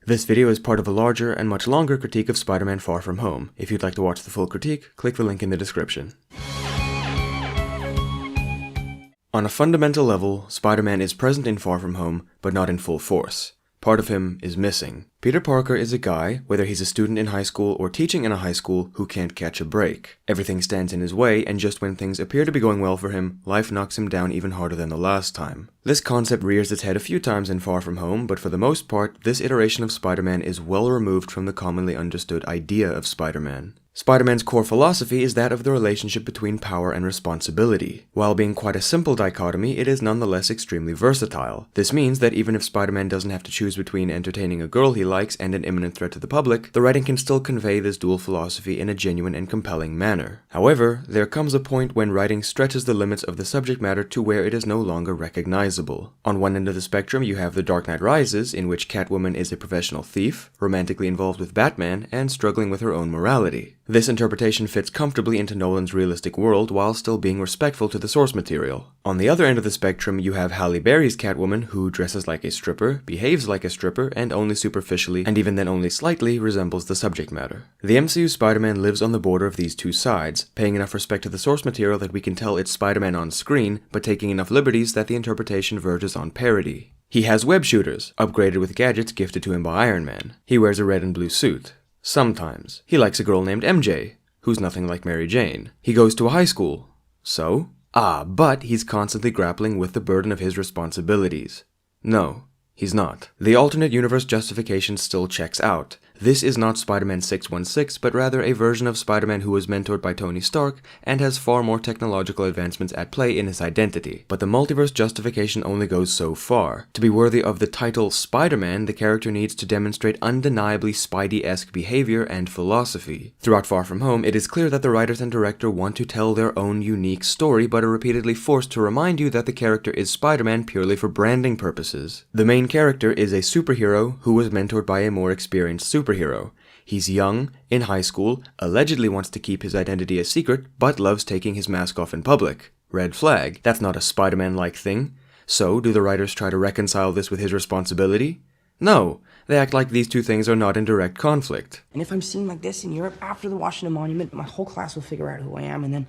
This video is part of a larger and much longer critique of Spider-Man Far From Home. If you'd like to watch the full critique, click the link in the description. On a fundamental level, Spider-Man is present in Far From Home, but not in full force. Part of him is missing. Peter Parker is a guy, whether he's a student in high school or teaching in a high school, who can't catch a break. Everything stands in his way, and just when things appear to be going well for him, life knocks him down even harder than the last time. This concept rears its head a few times in Far From Home, but for the most part, this iteration of Spider-Man is well removed from the commonly understood idea of Spider-Man. Spider-Man's core philosophy is that of the relationship between power and responsibility. While being quite a simple dichotomy, it is nonetheless extremely versatile. This means that even if Spider-Man doesn't have to choose between entertaining a girl he likes and an imminent threat to the public, the writing can still convey this dual philosophy in a genuine and compelling manner. However, there comes a point when writing stretches the limits of the subject matter to where it is no longer recognizable. On one end of the spectrum, you have The Dark Knight Rises, in which Catwoman is a professional thief, romantically involved with Batman, and struggling with her own morality. This interpretation fits comfortably into Nolan's realistic world while still being respectful to the source material. On the other end of the spectrum, you have Halle Berry's Catwoman, who dresses like a stripper, behaves like a stripper, and only superficially, and even then only slightly, resembles the subject matter. The MCU Spider-Man lives on the border of these two sides, paying enough respect to the source material that we can tell it's Spider-Man on screen, but taking enough liberties that the interpretation verges on parody. He has web shooters, upgraded with gadgets gifted to him by Iron Man. He wears a red and blue suit. Sometimes. He likes a girl named MJ, who's nothing like Mary Jane. He goes to a high school. So? But he's constantly grappling with the burden of his responsibilities. No, he's not. The alternate universe justification still checks out. This is not Spider-Man 616, but rather a version of Spider-Man who was mentored by Tony Stark and has far more technological advancements at play in his identity. But the multiverse justification only goes so far. To be worthy of the title Spider-Man, the character needs to demonstrate undeniably Spidey-esque behavior and philosophy. Throughout Far From Home, it is clear that the writers and director want to tell their own unique story, but are repeatedly forced to remind you that the character is Spider-Man purely for branding purposes. The main character is a superhero who was mentored by a more experienced superhero. He's young, in high school, allegedly wants to keep his identity a secret, but loves taking his mask off in public. Red flag. That's not a Spider-Man-like thing. So, do the writers try to reconcile this with his responsibility? No. They act like these two things are not in direct conflict. And if I'm seen like this in Europe after the Washington Monument, my whole class will figure out who I am, and then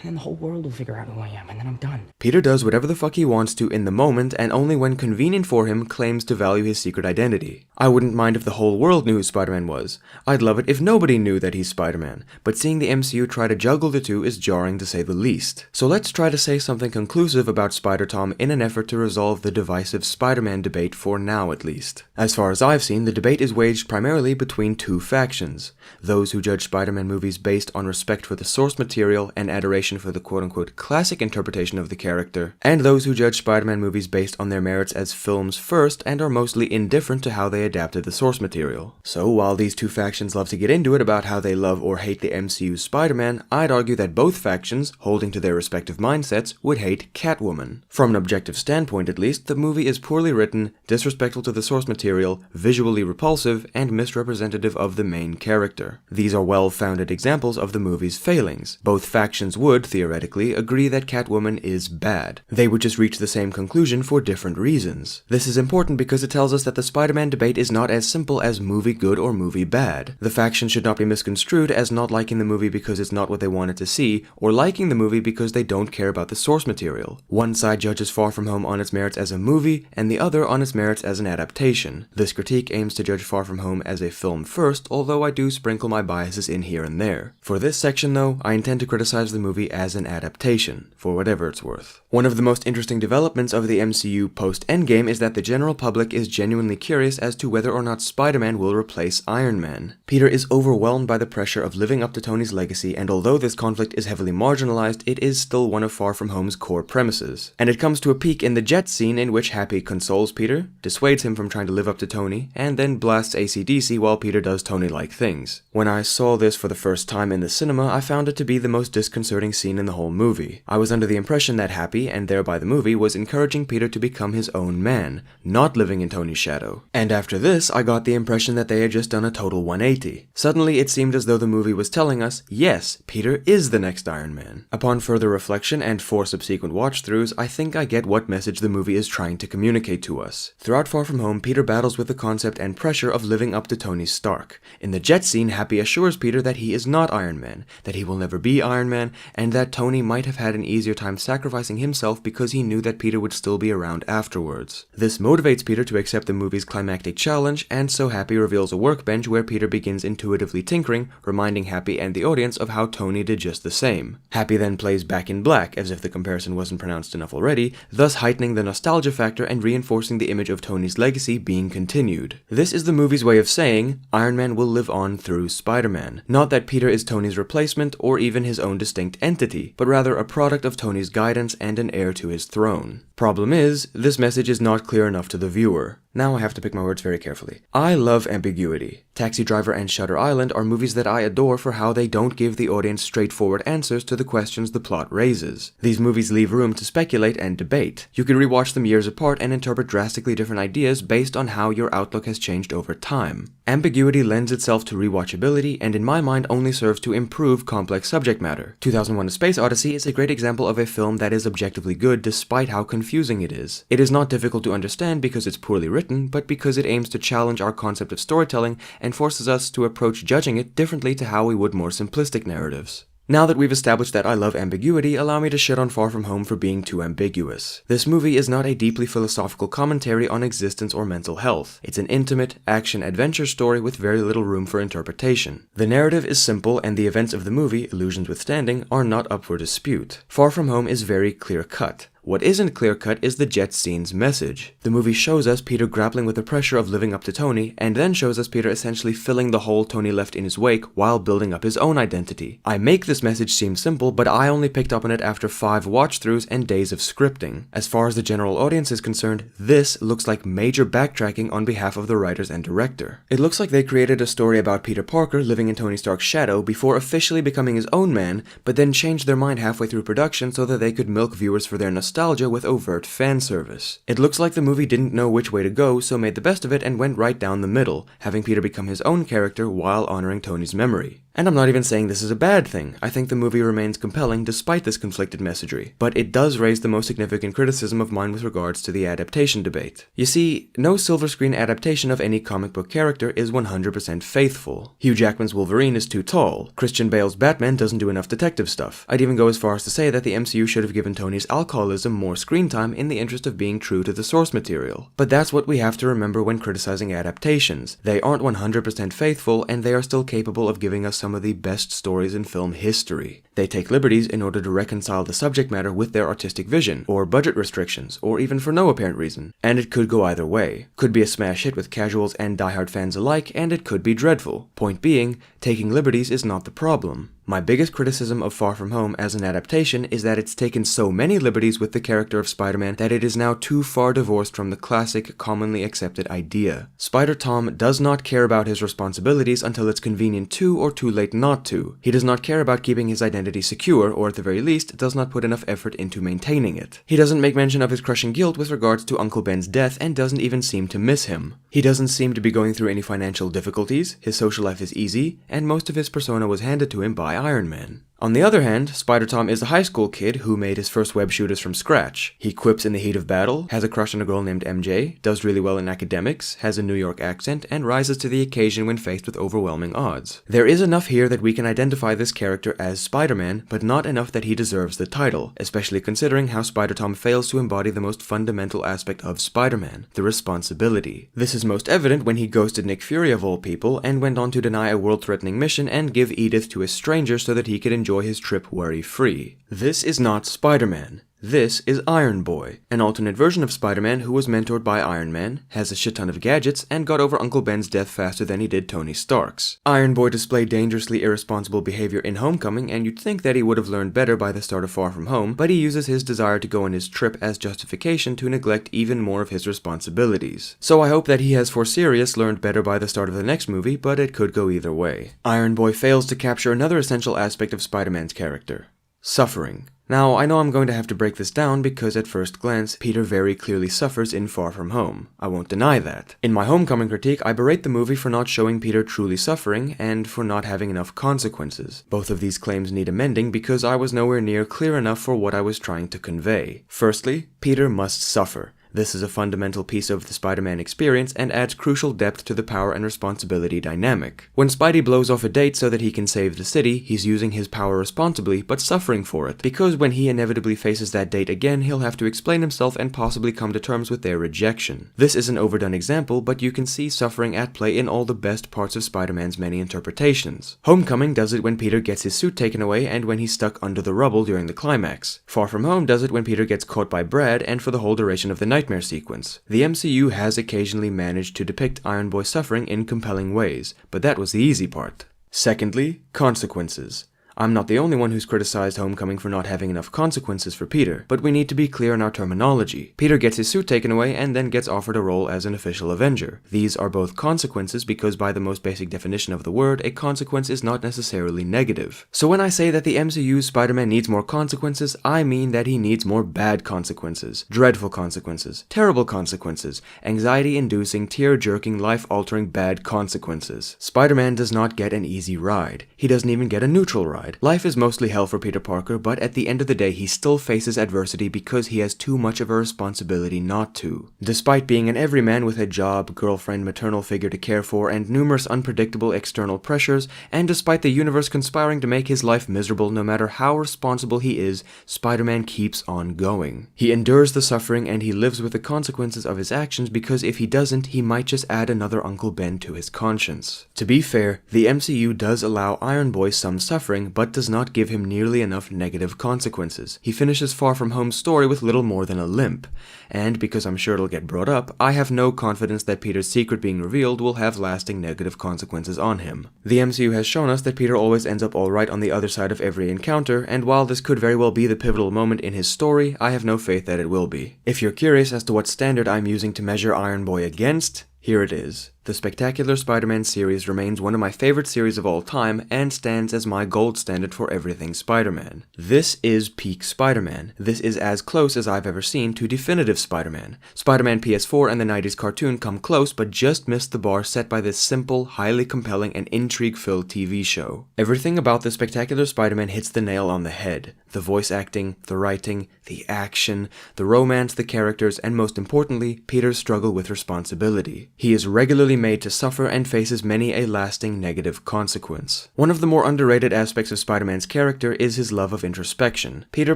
the whole world will figure out who I am, and then I'm done. Peter does whatever the fuck he wants to in the moment, and only when convenient for him claims to value his secret identity. I wouldn't mind if the whole world knew who Spider-Man was. I'd love it if nobody knew that he's Spider-Man, but seeing the MCU try to juggle the two is jarring to say the least. So let's try to say something conclusive about Spider-Tom in an effort to resolve the divisive Spider-Man debate for now at least. As far as I've seen, the debate is waged primarily between two factions. Those who judge Spider-Man movies based on respect for the source material and adoration for the quote-unquote classic interpretation of the character, and those who judge Spider-Man movies based on their merits as films first and are mostly indifferent to how they adapted the source material. So while these two factions love to get into it about how they love or hate the MCU's Spider-Man, I'd argue that both factions, holding to their respective mindsets, would hate Catwoman. From an objective standpoint at least, the movie is poorly written, disrespectful to the source material, visually repulsive, and misrepresentative of the main character. These are well-founded examples of the movie's failings. Both factions would, theoretically, agree that Catwoman is bad. They would just reach the same conclusion for different reasons. This is important because it tells us that the Spider-Man debate is not as simple as movie good or movie bad. The factions should not be misconstrued as not liking the movie because it's not what they wanted to see, or liking the movie because they don't care about the source material. One side judges Far From Home on its merits as a movie, and the other on its merits as an adaptation. This critique aims to judge Far From Home as a film first, although I do sprinkle my biases in here and there. For this section though, I intend to criticize the movie as an adaptation, for whatever it's worth. One of the most interesting developments of the MCU post-Endgame is that the general public is genuinely curious as to whether or not Spider-Man will replace Iron Man. Peter is overwhelmed by the pressure of living up to Tony's legacy, and although this conflict is heavily marginalized, it is still one of Far From Home's core premises. And it comes to a peak in the jet scene in which Happy consoles Peter, dissuades him from trying to live up to Tony, and then blasts AC/DC while Peter does Tony-like things. When I saw this for the first time in the cinema, I found it to be the most disconcerting reassuring scene in the whole movie. I was under the impression that Happy, and thereby the movie, was encouraging Peter to become his own man, not living in Tony's shadow. And after this, I got the impression that they had just done a total 180. Suddenly, it seemed as though the movie was telling us, yes, Peter is the next Iron Man. Upon further reflection and 4 subsequent watch-throughs, I think I get what message the movie is trying to communicate to us. Throughout Far From Home, Peter battles with the concept and pressure of living up to Tony Stark. In the jet scene, Happy assures Peter that he is not Iron Man, that he will never be Iron Man, and that Tony might have had an easier time sacrificing himself because he knew that Peter would still be around afterwards. This motivates Peter to accept the movie's climactic challenge, and so Happy reveals a workbench where Peter begins intuitively tinkering, reminding Happy and the audience of how Tony did just the same. Happy then plays Back in Black, as if the comparison wasn't pronounced enough already, thus heightening the nostalgia factor and reinforcing the image of Tony's legacy being continued. This is the movie's way of saying, Iron Man will live on through Spider-Man. Not that Peter is Tony's replacement or even his own distinct entity, but rather a product of Tony's guidance and an heir to his throne. Problem is, this message is not clear enough to the viewer. Now I have to pick my words very carefully. I love ambiguity. Taxi Driver and Shutter Island are movies that I adore for how they don't give the audience straightforward answers to the questions the plot raises. These movies leave room to speculate and debate. You can rewatch them years apart and interpret drastically different ideas based on how your outlook has changed over time. Ambiguity lends itself to rewatchability and in my mind only serves to improve complex subject matter. 2001: A Space Odyssey is a great example of a film that is objectively good despite how confusing it is. It is not difficult to understand because it's poorly written, but because it aims to challenge our concept of storytelling and forces us to approach judging it differently to how we would more simplistic narratives. Now that we've established that I love ambiguity, allow me to shit on Far From Home for being too ambiguous. This movie is not a deeply philosophical commentary on existence or mental health. It's an intimate, action-adventure story with very little room for interpretation. The narrative is simple, and the events of the movie, illusions withstanding, are not up for dispute. Far From Home is very clear-cut. What isn't clear-cut is the jet scene's message. The movie shows us Peter grappling with the pressure of living up to Tony, and then shows us Peter essentially filling the hole Tony left in his wake while building up his own identity. I make this message seem simple, but I only picked up on it after 5 watch-throughs and days of scripting. As far as the general audience is concerned, this looks like major backtracking on behalf of the writers and director. It looks like they created a story about Peter Parker living in Tony Stark's shadow before officially becoming his own man, but then changed their mind halfway through production so that they could milk viewers for their nostalgia with overt fan service. It looks like the movie didn't know which way to go, so made the best of it and went right down the middle, having Peter become his own character while honoring Tony's memory. And I'm not even saying this is a bad thing. I think the movie remains compelling despite this conflicted messagery, but it does raise the most significant criticism of mine with regards to the adaptation debate. You see, no silver screen adaptation of any comic book character is 100% faithful. Hugh Jackman's Wolverine is too tall. Christian Bale's Batman doesn't do enough detective stuff. I'd even go as far as to say that the MCU should have given Tony's alcoholism more screen time in the interest of being true to the source material. But that's what we have to remember when criticizing adaptations. They aren't 100% faithful, and they are still capable of giving us some of the best stories in film history. They take liberties in order to reconcile the subject matter with their artistic vision, or budget restrictions, or even for no apparent reason. And it could go either way. Could be a smash hit with casuals and diehard fans alike, and it could be dreadful. Point being, taking liberties is not the problem. My biggest criticism of Far From Home as an adaptation is that it's taken so many liberties with the character of Spider-Man that it is now too far divorced from the classic, commonly accepted idea. Spider-Tom does not care about his responsibilities until it's convenient to or too late not to. He does not care about keeping his identity secure, or at the very least, does not put enough effort into maintaining it. He doesn't make mention of his crushing guilt with regards to Uncle Ben's death and doesn't even seem to miss him. He doesn't seem to be going through any financial difficulties, his social life is easy, and most of his persona was handed to him by Iron Man. On the other hand, Spider-Tom is a high school kid who made his first web shooters from scratch. He quips in the heat of battle, has a crush on a girl named MJ, does really well in academics, has a New York accent, and rises to the occasion when faced with overwhelming odds. There is enough here that we can identify this character as Spider-Man, but not enough that he deserves the title, especially considering how Spider-Tom fails to embody the most fundamental aspect of Spider-Man, the responsibility. This is most evident when he ghosted Nick Fury of all people, and went on to deny a world-threatening mission and give Edith to a stranger so that he could enjoy his trip worry-free. This is not Spider-Man. This is Iron Boy, an alternate version of Spider-Man who was mentored by Iron Man, has a shit ton of gadgets, and got over Uncle Ben's death faster than he did Tony Stark's. Iron Boy displayed dangerously irresponsible behavior in Homecoming, and you'd think that he would have learned better by the start of Far From Home, but he uses his desire to go on his trip as justification to neglect even more of his responsibilities. So I hope that he has for serious learned better by the start of the next movie, but it could go either way. Iron Boy fails to capture another essential aspect of Spider-Man's character: Suffering. Now, I know I'm going to have to break this down because at first glance, Peter very clearly suffers in Far From Home. I won't deny that. In my Homecoming critique, I berate the movie for not showing Peter truly suffering and for not having enough consequences. Both of these claims need amending because I was nowhere near clear enough for what I was trying to convey. Firstly, Peter must suffer. This is a fundamental piece of the Spider-Man experience and adds crucial depth to the power and responsibility dynamic. When Spidey blows off a date so that he can save the city, he's using his power responsibly, but suffering for it, because when he inevitably faces that date again, he'll have to explain himself and possibly come to terms with their rejection. This is an overdone example, but you can see suffering at play in all the best parts of Spider-Man's many interpretations. Homecoming does it when Peter gets his suit taken away and when he's stuck under the rubble during the climax. Far From Home does it when Peter gets caught by Brad and for the whole duration of the nightmare sequence. The MCU has occasionally managed to depict Iron Boy's suffering in compelling ways, but that was the easy part. Secondly, consequences. I'm not the only one who's criticized Homecoming for not having enough consequences for Peter, but we need to be clear in our terminology. Peter gets his suit taken away and then gets offered a role as an official Avenger. These are both consequences because by the most basic definition of the word, a consequence is not necessarily negative. So when I say that the MCU's Spider-Man needs more consequences, I mean that he needs more bad consequences, dreadful consequences, terrible consequences, anxiety-inducing, tear-jerking, life-altering bad consequences. Spider-Man does not get an easy ride. He doesn't even get a neutral ride. Life is mostly hell for Peter Parker, but at the end of the day he still faces adversity because he has too much of a responsibility not to. Despite being an everyman with a job, girlfriend, maternal figure to care for, and numerous unpredictable external pressures, and despite the universe conspiring to make his life miserable no matter how responsible he is, Spider-Man keeps on going. He endures the suffering and he lives with the consequences of his actions because if he doesn't, he might just add another Uncle Ben to his conscience. To be fair, the MCU does allow Iron Boy some suffering, but does not give him nearly enough negative consequences. He finishes Far From Home's story with little more than a limp, and because I'm sure it'll get brought up, I have no confidence that Peter's secret being revealed will have lasting negative consequences on him. The MCU has shown us that Peter always ends up alright on the other side of every encounter, and while this could very well be the pivotal moment in his story, I have no faith that it will be. If you're curious as to what standard I'm using to measure Iron Boy against, here it is. The Spectacular Spider-Man series remains one of my favorite series of all time and stands as my gold standard for everything Spider-Man. This is peak Spider-Man. This is as close as I've ever seen to definitive Spider-Man. Spider-Man PS4 and the 90s cartoon come close but just missed the bar set by this simple, highly compelling, and intrigue-filled TV show. Everything about the Spectacular Spider-Man hits the nail on the head. The voice acting, the writing, the action, the romance, the characters, and most importantly, Peter's struggle with responsibility. He is regularly made to suffer and faces many a lasting negative consequence. One of the more underrated aspects of Spider-Man's character is his love of introspection. Peter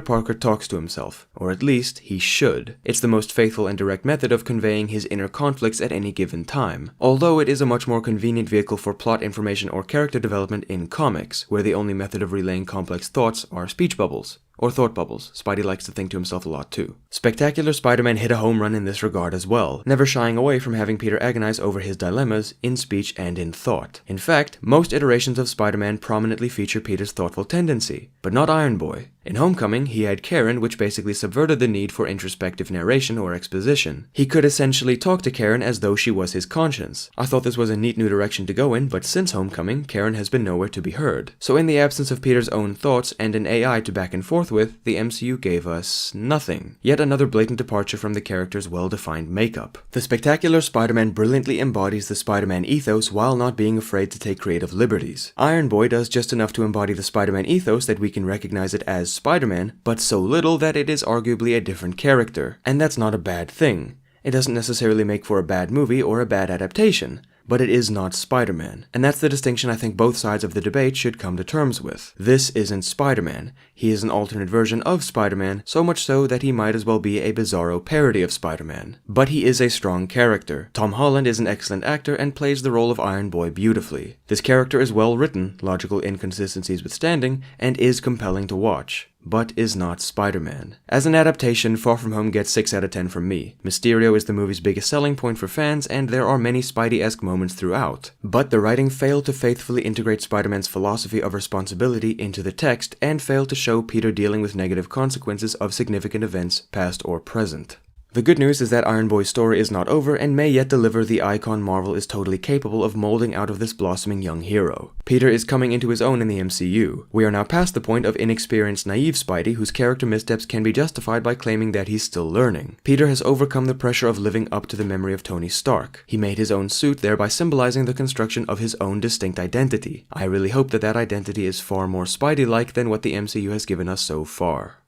Parker talks to himself, or at least he should. It's the most faithful and direct method of conveying his inner conflicts at any given time, although it is a much more convenient vehicle for plot information or character development in comics, where the only method of relaying complex thoughts are speech bubbles. Or thought bubbles. Spidey likes to think to himself a lot too. Spectacular Spider-Man hit a home run in this regard as well, never shying away from having Peter agonize over his dilemmas in speech and in thought. In fact, most iterations of Spider-Man prominently feature Peter's thoughtful tendency, but not Iron Boy. In Homecoming, he had Karen, which basically subverted the need for introspective narration or exposition. He could essentially talk to Karen as though she was his conscience. I thought this was a neat new direction to go in, but since Homecoming, Karen has been nowhere to be heard. So in the absence of Peter's own thoughts and an AI to back and forth with, the MCU gave us nothing. Yet another blatant departure from the character's well-defined makeup. The Spectacular Spider-Man brilliantly embodies the Spider-Man ethos while not being afraid to take creative liberties. Iron Boy does just enough to embody the Spider-Man ethos that we can recognize it as Spider-Man, but so little that it is arguably a different character. And that's not a bad thing. It doesn't necessarily make for a bad movie or a bad adaptation, but it is not Spider-Man. And that's the distinction I think both sides of the debate should come to terms with. This isn't Spider-Man. He is an alternate version of Spider-Man, so much so that he might as well be a bizarro parody of Spider-Man. But he is a strong character. Tom Holland is an excellent actor and plays the role of Iron Boy beautifully. This character is well written, logical inconsistencies withstanding, and is compelling to watch, but is not Spider-Man. As an adaptation, Far From Home gets 6 out of 10 from me. Mysterio is the movie's biggest selling point for fans, and there are many Spidey-esque moments throughout. But the writing failed to faithfully integrate Spider-Man's philosophy of responsibility into the text, and failed to show Peter dealing with negative consequences of significant events, past or present. The good news is that Iron Boy's story is not over and may yet deliver the icon Marvel is totally capable of molding out of this blossoming young hero. Peter is coming into his own in the MCU. We are now past the point of inexperienced, naive Spidey, whose character missteps can be justified by claiming that he's still learning. Peter has overcome the pressure of living up to the memory of Tony Stark. He made his own suit, thereby symbolizing the construction of his own distinct identity. I really hope that that identity is far more Spidey-like than what the MCU has given us so far.